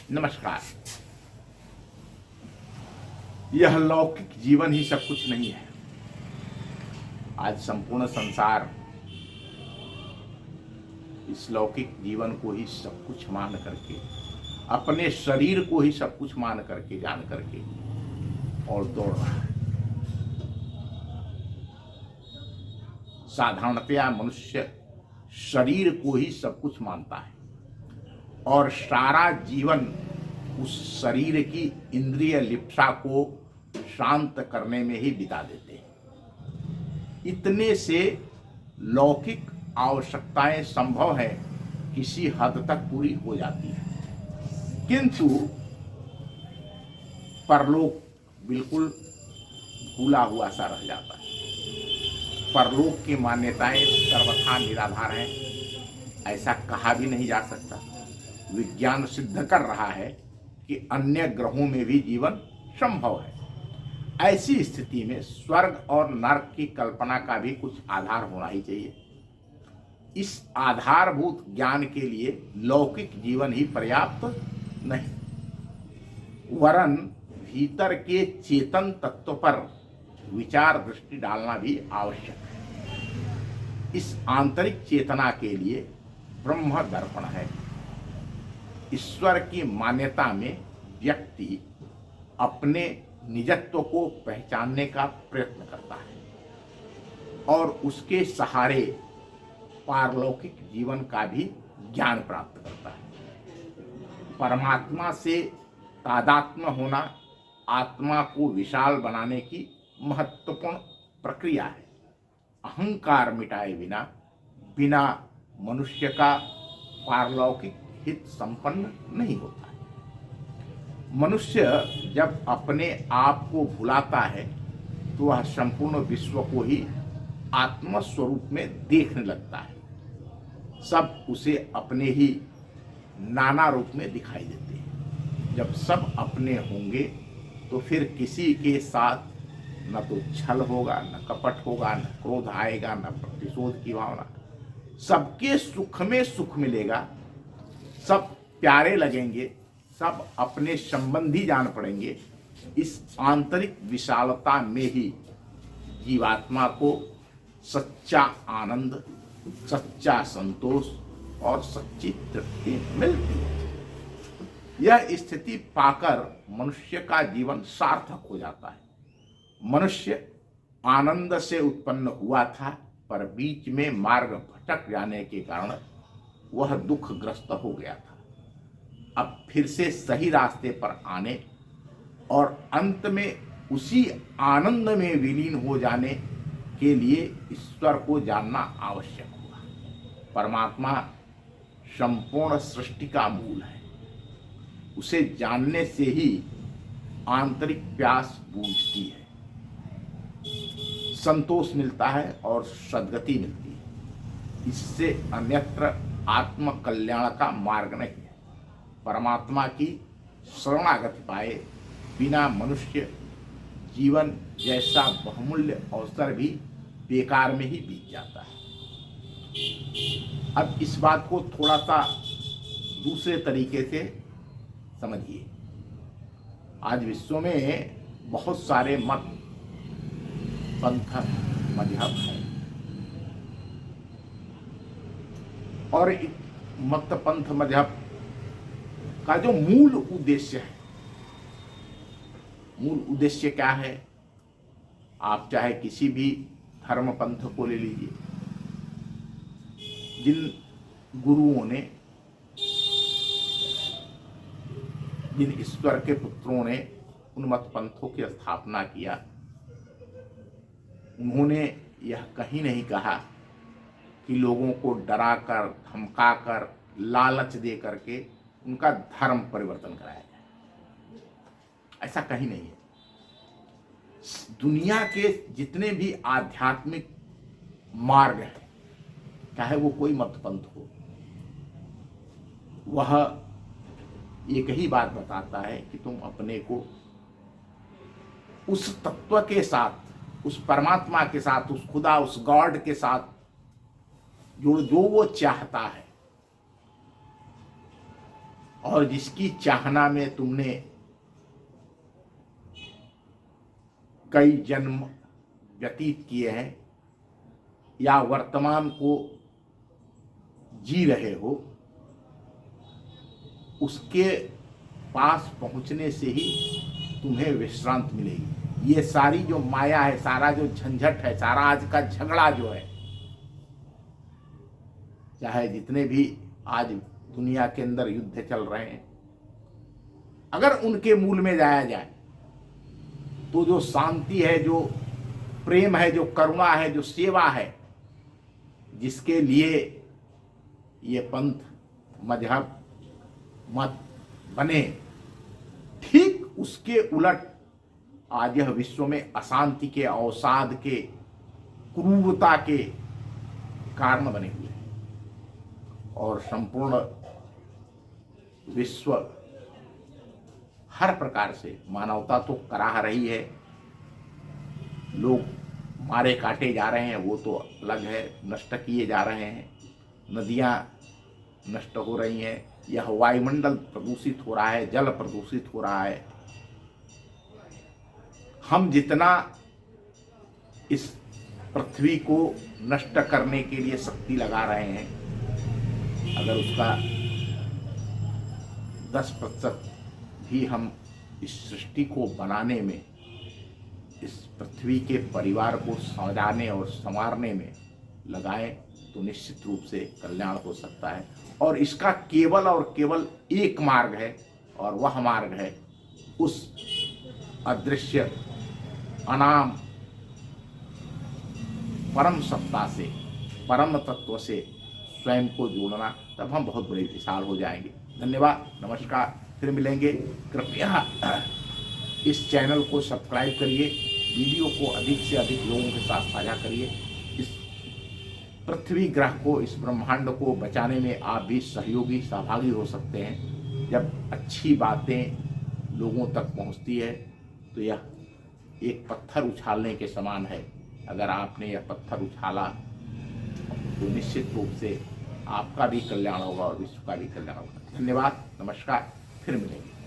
नमस्कार। यह लौकिक जीवन ही सब कुछ नहीं है। आज संपूर्ण संसार इस लौकिक जीवन को ही सब कुछ मान करके, अपने शरीर को ही सब कुछ मान करके, जान करके और दौड़ रहा है। साधारणतया मनुष्य शरीर को ही सब कुछ मानता है और सारा जीवन उस शरीर की इंद्रिय लिप्सा को शांत करने में ही बिता देते हैं। इतने से लौकिक आवश्यकताएं संभव है किसी हद तक पूरी हो जाती है, किंतु परलोक बिल्कुल भूला हुआ सा रह जाता है। परलोक की मान्यताएं सर्वथा निराधार हैं, ऐसा कहा भी नहीं जा सकता। विज्ञान सिद्ध कर रहा है कि अन्य ग्रहों में भी जीवन संभव है। ऐसी स्थिति में स्वर्ग और नरक की कल्पना का भी कुछ आधार होना ही चाहिए। इस आधारभूत ज्ञान के लिए लौकिक जीवन ही पर्याप्त नहीं, वरन भीतर के चेतन तत्व पर विचार दृष्टि डालना भी आवश्यक है। इस आंतरिक चेतना के लिए ब्रह्म दर्पण है। ईश्वर की मान्यता में व्यक्ति अपने निजत्व को पहचानने का प्रयत्न करता है और उसके सहारे पारलौकिक जीवन का भी ज्ञान प्राप्त करता है। परमात्मा से तादात्म्य होना आत्मा को विशाल बनाने की महत्वपूर्ण प्रक्रिया है। अहंकार मिटाए बिना बिना मनुष्य का पारलौकिक हित संपन्न नहीं होता है। मनुष्य जब अपने आप को भुलाता है तो वह संपूर्ण विश्व को ही आत्म स्वरूप में देखने लगता है। सब उसे अपने ही नाना रूप में दिखाई देते हैं। जब सब अपने होंगे तो फिर किसी के साथ न तो छल होगा, न कपट होगा, न क्रोध आएगा, न प्रतिशोध की भावना। सबके सुख में सुख मिलेगा, सब प्यारे लगेंगे, सब अपने संबंधी जान पड़ेंगे। इस आंतरिक विशालता में ही जीवात्मा को सच्चा आनंद, सच्चा संतोष और सच्ची तृप्ति मिलती है। यह स्थिति पाकर मनुष्य का जीवन सार्थक हो जाता है। मनुष्य आनंद से उत्पन्न हुआ था, पर बीच में मार्ग भटक जाने के कारण वह दुखग्रस्त हो गया था। अब फिर से सही रास्ते पर आने और अंत में उसी आनंद में विलीन हो जाने के लिए ईश्वर को जानना आवश्यक हुआ। परमात्मा संपूर्ण सृष्टि का मूल है। उसे जानने से ही आंतरिक प्यास बूझती है, संतोष मिलता है और सद्गति मिलती है। इससे अन्यत्र आत्म कल्याण का मार्ग नहीं है। परमात्मा की शरणागति पाए बिना मनुष्य जीवन जैसा बहुमूल्य अवसर भी बेकार में ही बीत जाता है। अब इस बात को थोड़ा सा दूसरे तरीके से समझिए। आज विश्व में बहुत सारे मत, पंथ, मजहब है और मत, पंथ, मजहब का जो मूल उद्देश्य है, मूल उद्देश्य क्या है? आप चाहे किसी भी धर्म पंथ को ले लीजिए। जिन गुरुओं ने, जिन ईश्वर के पुत्रों ने उन मत पंथों की स्थापना किया, उन्होंने यह कहीं नहीं कहा कि लोगों को डरा कर, धमका कर, लालच दे करके उनका धर्म परिवर्तन कराया जाए। ऐसा कहीं नहीं है। दुनिया के जितने भी आध्यात्मिक मार्ग हैं, चाहे वो कोई मत पंथ हो, वह एक ही बात बताता है कि तुम अपने को उस तत्व के साथ, उस परमात्मा के साथ, उस खुदा, उस गॉड के साथ जो वो चाहता है और जिसकी चाहना में तुमने कई जन्म व्यतीत किए हैं या वर्तमान को जी रहे हो, उसके पास पहुंचने से ही तुम्हें विश्रांति मिलेगी। ये सारी जो माया है, सारा जो झंझट है, सारा आज का झगड़ा जो है, चाहे जितने भी आज दुनिया के अंदर युद्ध चल रहे हैं, अगर उनके मूल में जाया जाए तो जो शांति है, जो प्रेम है, जो करुणा है, जो सेवा है, जिसके लिए ये पंथ मजहब मत बने, ठीक उसके उलट आज यह विश्व में अशांति के, अवसाद के, क्रूरता के कारण बने हुए हैं। और संपूर्ण विश्व हर प्रकार से मानवता तो कराह रही है, लोग मारे काटे जा रहे हैं, वो तो अलग है, नष्ट किए जा रहे हैं, नदियां नष्ट हो रही हैं, यह वायुमंडल प्रदूषित हो रहा है, जल प्रदूषित हो रहा है। हम जितना इस पृथ्वी को नष्ट करने के लिए शक्ति लगा रहे हैं, अगर उसका 10% भी हम इस सृष्टि को बनाने में, इस पृथ्वी के परिवार को सजाने और संवारने में लगाएं तो निश्चित रूप से कल्याण हो सकता है। और इसका केवल और केवल एक मार्ग है, और वह मार्ग है उस अदृश्य अनाम परम सत्ता से, परम तत्व से स्वयं को जोड़ना, तब हम बहुत बड़े विशाल हो जाएंगे। धन्यवाद, नमस्कार, फिर मिलेंगे। कृपया इस चैनल को सब्सक्राइब करिए, वीडियो को अधिक से अधिक लोगों के साथ साझा करिए। इस पृथ्वी ग्रह को, इस ब्रह्मांड को बचाने में आप भी सहयोगी, सहभागी हो सकते हैं। जब अच्छी बातें लोगों तक पहुंचती है तो यह एक पत्थर उछालने के समान है। अगर आपने यह पत्थर उछाला तो निश्चित रूप से आपका भी कल्याण होगा और विश्व का भी कल्याण होगा। धन्यवाद, नमस्कार, फिर मिलेंगे।